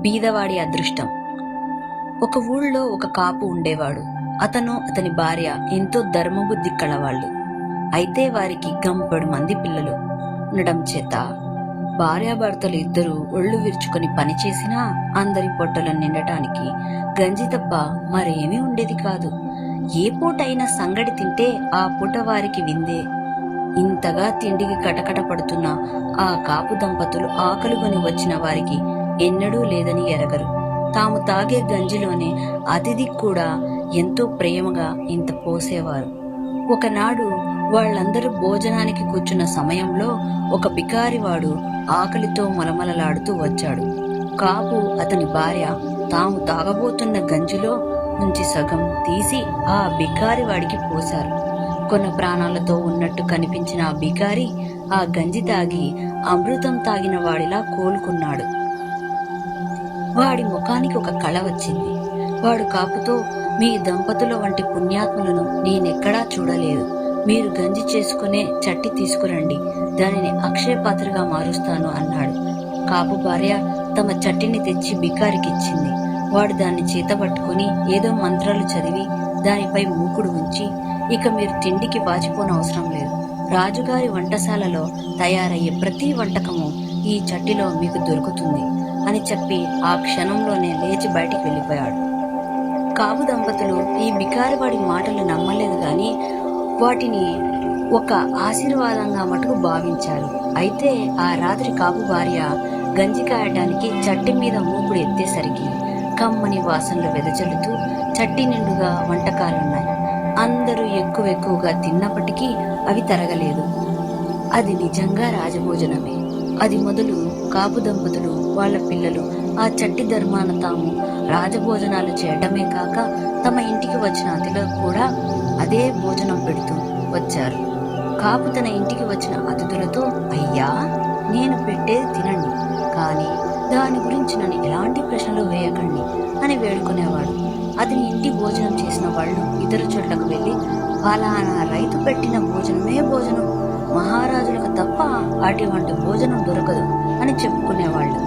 బీదవాడి అదృష్టం. ఒక ఊళ్ళో ఒక కాపు ఉండేవాడు. అతను అతని భార్య ఎంతో ధర్మబుద్ధి కలవాళ్ళు. అయితే వారికి గంపెడు మంది పిల్లలు ఉండడం చేత భార్యాభర్తలు ఇద్దరూ ఒళ్ళు విరుచుకొని పనిచేసినా అందరి పొట్టలను నిండటానికి గంజి తప్ప మరేమీ ఉండేది కాదు. ఏ పూటైనా సంగడి తింటే ఆ పూట వారికి విందే. ఇంతగా తిండికి కటకట పడుతున్న ఆ కాపు దంపతులు ఆకలిగొని వచ్చిన వారికి ఎన్నడూ లేదని ఎరగరు. తాము తాగే గంజిలోనే అతిథికి కూడా ఎంతో ప్రేమగా ఇంత పోసేవారు. ఒకనాడు వాళ్ళందరూ భోజనానికి కూర్చున్న సమయంలో ఒక బికారివాడు ఆకలితో మలమలలాడుతూ వచ్చాడు. కాపు అతని భార్య తాము తాగబోతున్న గంజిలో నుంచి సగం తీసి ఆ బికారివాడికి పోశారు. కొన్న ప్రాణాలతో ఉన్నట్టు కనిపించిన ఆ బికారి ఆ గంజి తాగి అమృతం తాగిన వాడిలా కోలుకున్నాడు. వాడి ముఖానికి ఒక కళ వచ్చింది. వాడు కాపుతో, మీ దంపతుల వంటి పుణ్యాత్ములను నేనెక్కడా చూడలేదు. మీరు గంజి చేసుకునే చట్టి తీసుకురండి, దానిని అక్షయ పాత్రగా మారుస్తాను అన్నాడు. కాపు భార్య తమ చట్టిని తెచ్చి బికారికిచ్చింది. వాడు దాన్ని చేతబట్టుకుని ఏదో మంత్రాలు చదివి దానిపై మూకుడు ఉంచి, ఇక మీరు తిండికి వాచిపోనవసరం లేదు. రాజుగారి వంటశాలలో తయారయ్యే ప్రతి వంటకము ఈ చట్టిలో మీకు దొరుకుతుంది అని చెప్పి ఆ క్షణంలోనే లేచి బయటికి వెళ్ళిపోయాడు. కాపు దంపతులు ఈ బికారివాడి మాటలు నమ్మలేదు గాని వాటిని ఒక ఆశీర్వాదంగా మటుకు భావించారు. అయితే ఆ రాత్రి కాపు భార్య గంజి కాయటానికి చట్టి మీద మూకుడు ఎత్తేసరికి కమ్మని వాసనలు వెదజల్లుతూ చట్టి నిండుగా వంటకాలున్నాయి. అందరూ ఎక్కువగా తిన్నప్పటికీ అవి తరగలేదు. అది నిజంగా రాజభోజనమే. అది మొదలు కాపు దంపతులు వాళ్ళ పిల్లలు ఆ చట్టి ధర్మాన తాము రాజభోజనాలు చేయటమే కాక తమ ఇంటికి వచ్చిన అతిథులకు కూడా అదే భోజనం పెడుతూ వచ్చారు. కాపు తన ఇంటికి వచ్చిన అతిథులతో, అయ్యా, నేను పెట్టేది తినండి, కానీ దాని గురించి నన్ను ఎలాంటి ప్రశ్నలు వేయకండి అని వేడుకునేవాడు. అతని ఇంటి భోజనం చేసిన వాళ్ళు ఇతర చోట్లకు వెళ్ళి, ఫలానా రైతు పెట్టిన భోజనమే భోజనం, మహారాజులకు తప్ప అటువంటి భోజనం దొరకదు అని చెప్పుకునేవాళ్ళు.